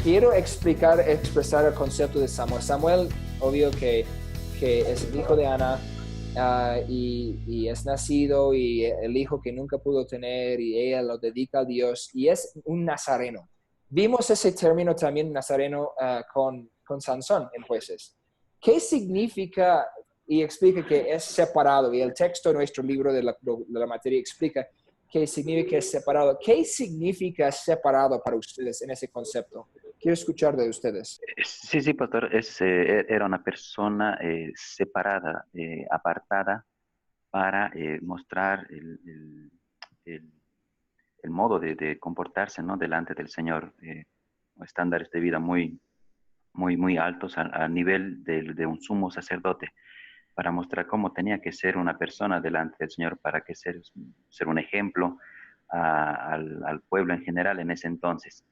quiero expresar el concepto de Samuel. Samuel, obvio que es el hijo de Ana, y es nacido, y el hijo que nunca pudo tener, y ella lo dedica a Dios, y es un nazareno. Vimos ese término también, nazareno, con Sansón en Jueces. ¿Qué significa? Y explica que es separado, y el texto de nuestro libro de la materia explica qué significa separado. ¿Qué significa separado para ustedes en ese concepto? Quiero escuchar de ustedes. Sí, sí, pastor, era una persona separada, apartada para mostrar el- el modo de comportarse, ¿no? Delante del Señor, estándares de vida muy altos a nivel de un sumo sacerdote, para mostrar cómo tenía que ser una persona delante del Señor, para que ser un ejemplo al pueblo en general en ese entonces.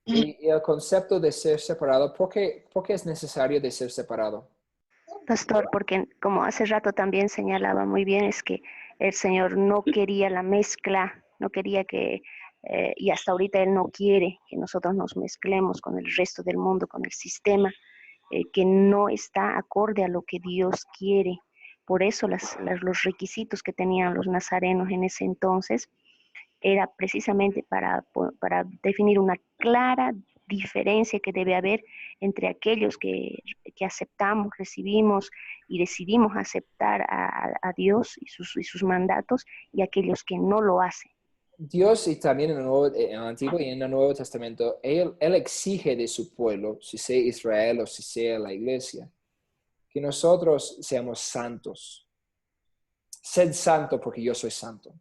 Y el concepto de ser separado, ¿por qué es necesario de ser separado? Pastor, porque como hace rato también señalaba muy bien, es que el Señor no quería la mezcla, no quería y hasta ahorita Él no quiere que nosotros nos mezclemos con el resto del mundo, con el sistema, que no está acorde a lo que Dios quiere. Por eso los requisitos que tenían los nazarenos en ese entonces era precisamente para definir una clara diferencia que debe haber entre aquellos que aceptamos, recibimos y decidimos aceptar a Dios y sus mandatos, y aquellos que no lo hacen. Dios, y también en el Antiguo y en el Nuevo Testamento, él exige de su pueblo, si sea Israel o si sea la iglesia, que nosotros seamos santos. Sed santo porque yo soy santo.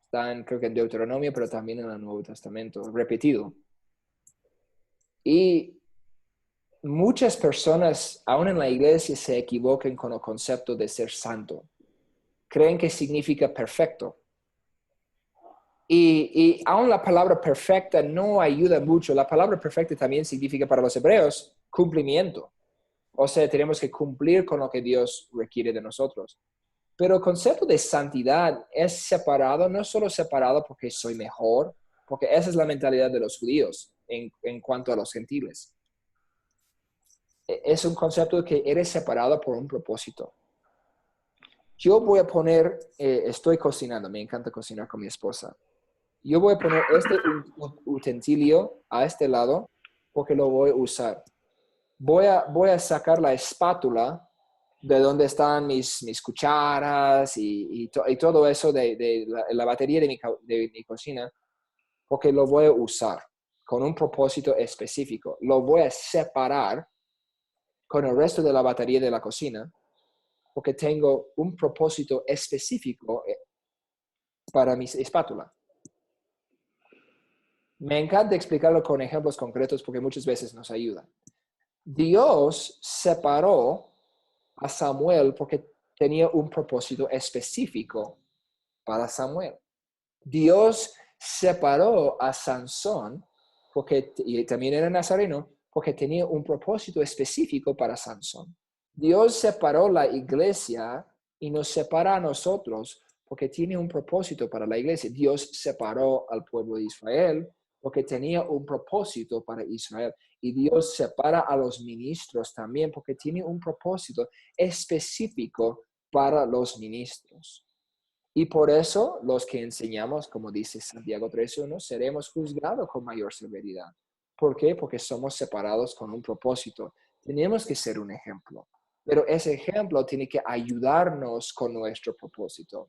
Está creo que en Deuteronomio, pero también en el Nuevo Testamento, repetido. Y muchas personas, aún en la iglesia, se equivocan con el concepto de ser santo. Creen que significa perfecto. Y aún la palabra perfecta no ayuda mucho. La palabra perfecta también significa para los hebreos cumplimiento. O sea, tenemos que cumplir con lo que Dios requiere de nosotros. Pero el concepto de santidad es separado, no solo separado porque soy mejor, porque esa es la mentalidad de los judíos en cuanto a los gentiles. Es un concepto que eres separado por un propósito. Yo voy a poner, estoy cocinando, me encanta cocinar con mi esposa. Yo voy a poner este utensilio a este lado porque lo voy a usar. Voy a sacar la espátula de donde están mis cucharas y todo eso de la batería de mi cocina, porque lo voy a usar con un propósito específico. Lo voy a separar con el resto de la batería de la cocina porque tengo un propósito específico para mi espátula. Me encanta explicarlo con ejemplos concretos porque muchas veces nos ayuda. Dios separó a Samuel porque tenía un propósito específico para Samuel. Dios separó a Sansón y también era nazareno porque tenía un propósito específico para Sansón. Dios separó la iglesia y nos separa a nosotros porque tiene un propósito para la iglesia. Dios separó al pueblo de Israel porque tenía un propósito para Israel. Y Dios separa a los ministros también porque tiene un propósito específico para los ministros. Y por eso los que enseñamos, como dice Santiago 3:1, seremos juzgados con mayor severidad. ¿Por qué? Porque somos separados con un propósito. Tenemos que ser un ejemplo, pero ese ejemplo tiene que ayudarnos con nuestro propósito.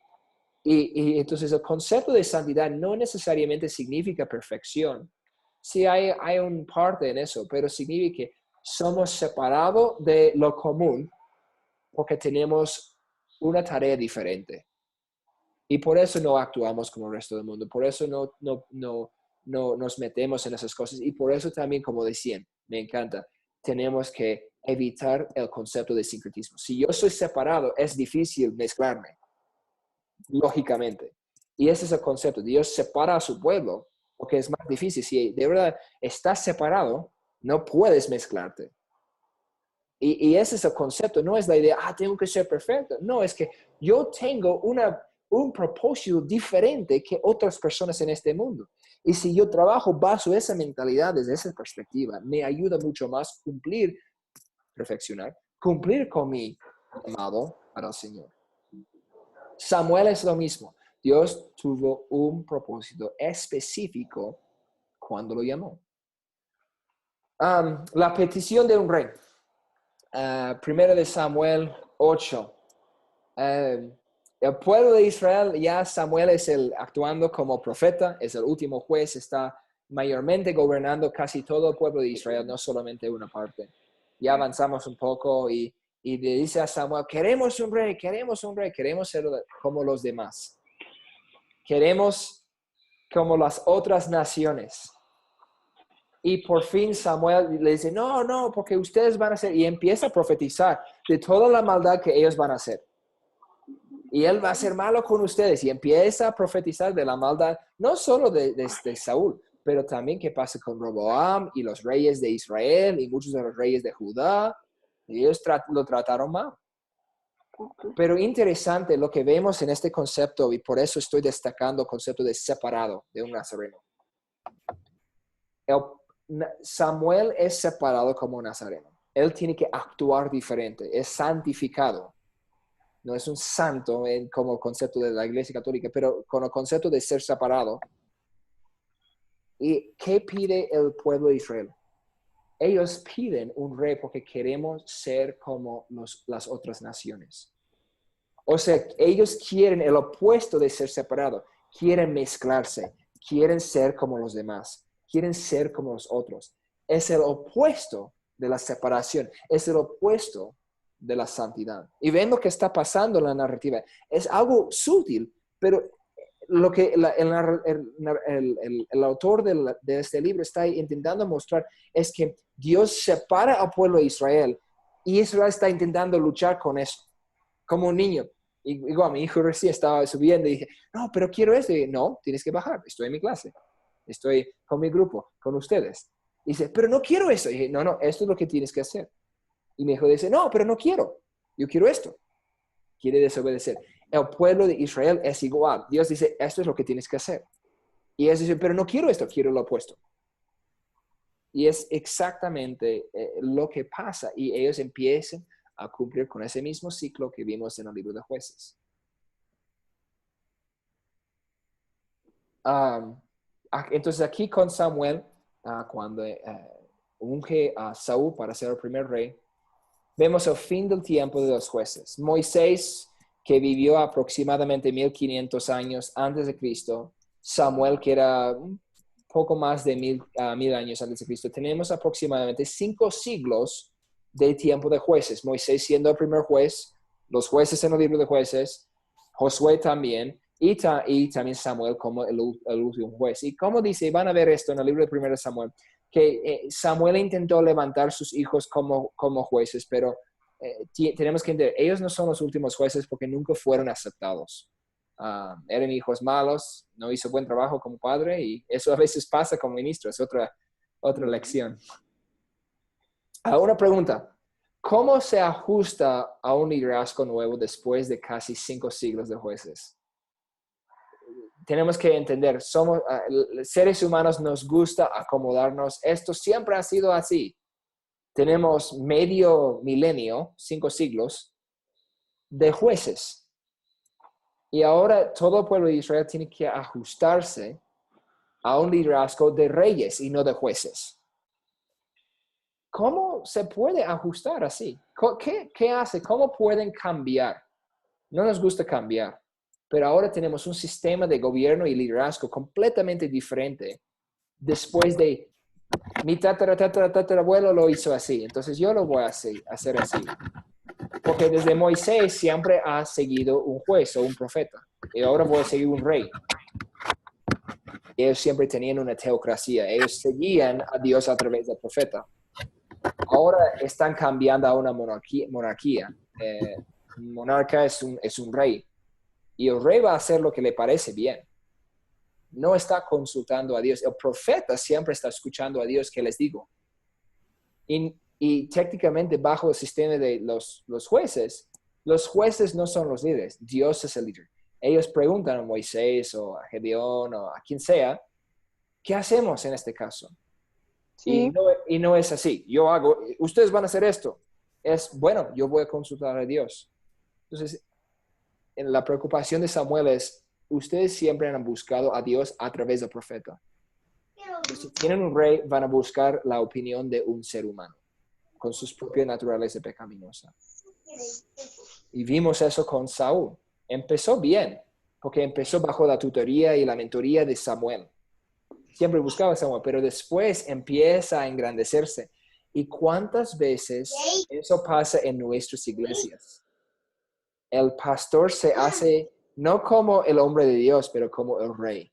Y entonces el concepto de santidad no necesariamente significa perfección. Sí hay un parte en eso, pero significa que somos separados de lo común porque tenemos una tarea diferente. Y por eso no actuamos como el resto del mundo, por eso no nos metemos en esas cosas y por eso también, como decían, me encanta, tenemos que evitar el concepto de sincretismo. Si yo soy separado, es difícil mezclarme, lógicamente. Y ese es el concepto. Dios separa a su pueblo porque es más difícil. Si de verdad estás separado, no puedes mezclarte. Y ese es el concepto. No es la idea, tengo que ser perfecto. No, es que yo tengo un propósito diferente que otras personas en este mundo. Y si yo trabajo bajo esa mentalidad, desde esa perspectiva, me ayuda mucho más cumplir con mi llamado para el Señor. Samuel es lo mismo. Dios tuvo un propósito específico cuando lo llamó. La petición de un rey. Primero de Samuel 8. El pueblo de Israel, ya Samuel es actuando como profeta, es el último juez, está mayormente gobernando casi todo el pueblo de Israel, no solamente una parte. Ya avanzamos un poco y le dice a Samuel, queremos un rey, queremos ser como los demás. Queremos como las otras naciones. Y por fin Samuel le dice, no, porque ustedes van a hacer, y empieza a profetizar de toda la maldad que ellos van a hacer. Y él va a ser malo con ustedes, y empieza a profetizar de la maldad, no solo de Saúl, pero también qué pasa con Roboam y los reyes de Israel y muchos de los reyes de Judá. Y ellos lo trataron mal. Pero interesante lo que vemos en este concepto, y por eso estoy destacando el concepto de separado de un nazareno. Samuel es separado como nazareno. Él tiene que actuar diferente, es santificado. No es un santo como concepto de la Iglesia Católica, pero con el concepto de ser separado. ¿Y qué pide el pueblo de Israel? Ellos piden un rey porque queremos ser como las otras naciones. O sea, ellos quieren el opuesto de ser separado. Quieren mezclarse, quieren ser como los demás, quieren ser como los otros. Es el opuesto de la separación, es el opuesto de la santidad. Y ven lo que está pasando en la narrativa. Es algo sutil, pero lo que el autor de este libro está intentando mostrar es que Dios separa al pueblo de Israel y Israel está intentando luchar con eso, como un niño. Y igual, mi hijo recién estaba subiendo y dije, no, pero quiero esto. Y dije, no, tienes que bajar, estoy en mi clase, estoy con mi grupo, con ustedes. Y dice, pero no quiero eso. Y dije, no, esto es lo que tienes que hacer. Y mi hijo dice, no, pero no quiero, yo quiero esto. Quiere desobedecer. El pueblo de Israel es igual. Dios dice, esto es lo que tienes que hacer. Y ellos dicen, pero no quiero esto, quiero lo opuesto. Y es exactamente lo que pasa. Y ellos empiezan a cumplir con ese mismo ciclo que vimos en el libro de Jueces. Entonces aquí con Samuel, cuando unge a Saúl para ser el primer rey, vemos el fin del tiempo de los jueces. Moisés, que vivió aproximadamente 1500 años antes de Cristo, Samuel, que era un poco más de 1000 años antes de Cristo. Tenemos aproximadamente 5 siglos de tiempo de jueces. Moisés siendo el primer juez, los jueces en el libro de Jueces, Josué también, y también Samuel como el último juez. Y como dice, van a ver esto en el libro de 1 Samuel, que Samuel intentó levantar sus hijos como jueces, pero tenemos que entender, ellos no son los últimos jueces porque nunca fueron aceptados. Eran hijos malos, no hizo buen trabajo como padre, y eso a veces pasa como ministro, es otra lección. Una pregunta, ¿cómo se ajusta a un liderazgo nuevo después de casi 5 siglos de jueces? Tenemos que entender, somos seres humanos, nos gusta acomodarnos. Esto siempre ha sido así. Tenemos medio milenio, 5 siglos, de jueces. Y ahora todo el pueblo de Israel tiene que ajustarse a un liderazgo de reyes y no de jueces. ¿Cómo se puede ajustar así? ¿Qué hace? ¿Cómo pueden cambiar? No nos gusta cambiar. Pero ahora tenemos un sistema de gobierno y liderazgo completamente diferente. Después de mi tatarabuelo lo hizo así, entonces yo lo voy a hacer así. Porque desde Moisés siempre ha seguido un juez o un profeta. Y ahora voy a seguir un rey. Ellos siempre tenían una teocracia. Ellos seguían a Dios a través del profeta. Ahora están cambiando a una monarquía. Un monarca es un rey. Y el rey va a hacer lo que le parece bien. No está consultando a Dios. El profeta siempre está escuchando a Dios, ¿qué les digo? Y técnicamente bajo el sistema de los jueces no son los líderes. Dios es el líder. ellos preguntan a Moisés o a Gedeón o a quien sea, ¿qué hacemos en este caso? Sí. Y no es así. Ustedes van a hacer esto. Es, bueno, yo voy a consultar a Dios. Entonces, en la preocupación de Samuel es, ustedes siempre han buscado a Dios a través del profeta. Entonces, si tienen un rey, van a buscar la opinión de un ser humano, con sus propias naturaleza pecaminosa. Y vimos eso con Saúl. Empezó bien, porque empezó bajo la tutoría y la mentoría de Samuel. Siempre buscaba a Samuel, pero después empieza a engrandecerse. ¿Y cuántas veces eso pasa en nuestras iglesias? El pastor se hace no como el hombre de Dios, pero como el rey.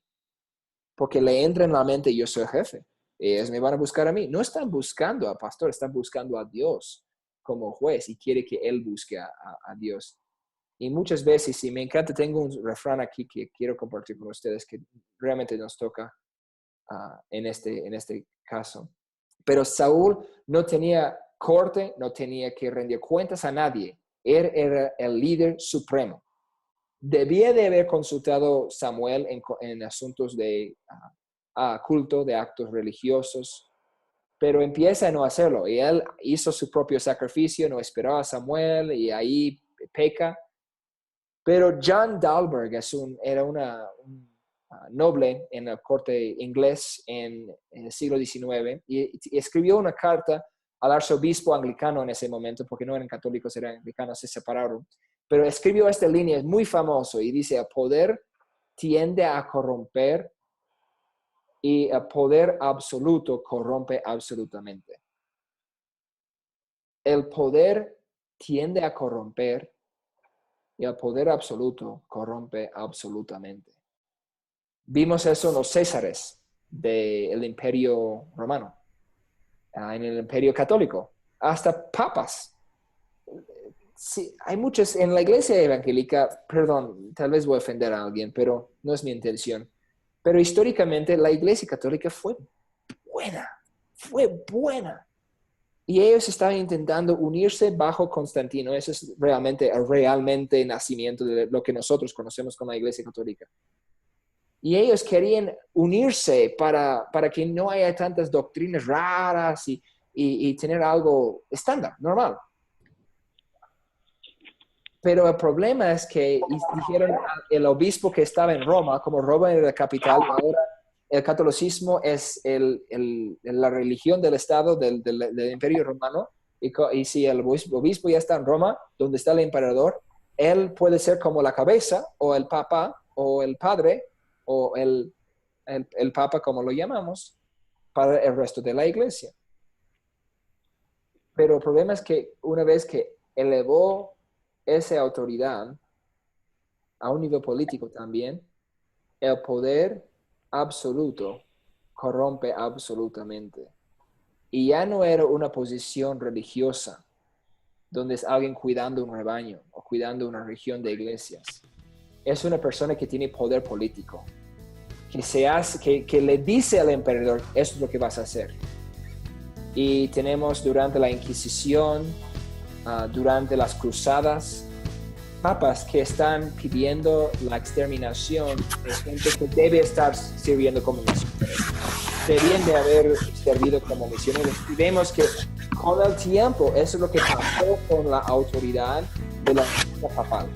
Porque le entra en la mente, yo soy el jefe. Ellos me van a buscar a mí. No están buscando al pastor, están buscando a Dios como juez y quiere que él busque a Dios. Y muchas veces, y me encanta, tengo un refrán aquí que quiero compartir con ustedes que realmente nos toca en este caso. Pero Saúl no tenía corte, no tenía que rendir cuentas a nadie. Él era el líder supremo. Debía de haber consultado Samuel en asuntos de culto, de actos religiosos, pero empieza a no hacerlo. Y él hizo su propio sacrificio, no esperó a Samuel y ahí peca. Pero John Dalberg era un noble en la corte inglés en el siglo XIX y escribió una carta al arzobispo anglicano en ese momento, porque no eran católicos, eran anglicanos, se separaron. Pero escribió esta línea, es muy famoso, y dice, el poder tiende a corromper y el poder absoluto corrompe absolutamente. El poder tiende a corromper y el poder absoluto corrompe absolutamente. Vimos eso en los Césares del Imperio Romano, en el Imperio Católico, hasta papas. Sí, hay muchos en la iglesia evangélica, perdón, tal vez voy a ofender a alguien, pero no es mi intención. Pero históricamente la iglesia católica fue buena. Y ellos estaban intentando unirse bajo Constantino. Eso es realmente nacimiento de lo que nosotros conocemos como la iglesia católica. Y ellos querían unirse para que no haya tantas doctrinas raras y tener algo estándar, normal. Pero el problema es que dijeron el obispo que estaba en Roma, como Roma era la capital, ahora el catolicismo es la religión del Estado, del Imperio Romano, y si el obispo ya está en Roma, donde está el emperador, él puede ser como la cabeza, o el papa, o el padre, o el papa, como lo llamamos, para el resto de la iglesia. Pero el problema es que una vez que elevó esa autoridad a un nivel político también, el poder absoluto corrompe absolutamente. Y ya no era una posición religiosa donde es alguien cuidando un rebaño o cuidando una región de iglesias. Es una persona que tiene poder político, que le dice al emperador, eso es lo que vas a hacer. Y tenemos durante la Inquisición, durante las cruzadas, papas que están pidiendo la exterminación de gente que debe estar sirviendo como misioneros. Debían de haber servido como misioneros. Y vemos que con el tiempo, eso es lo que pasó con la autoridad de la Iglesia papal.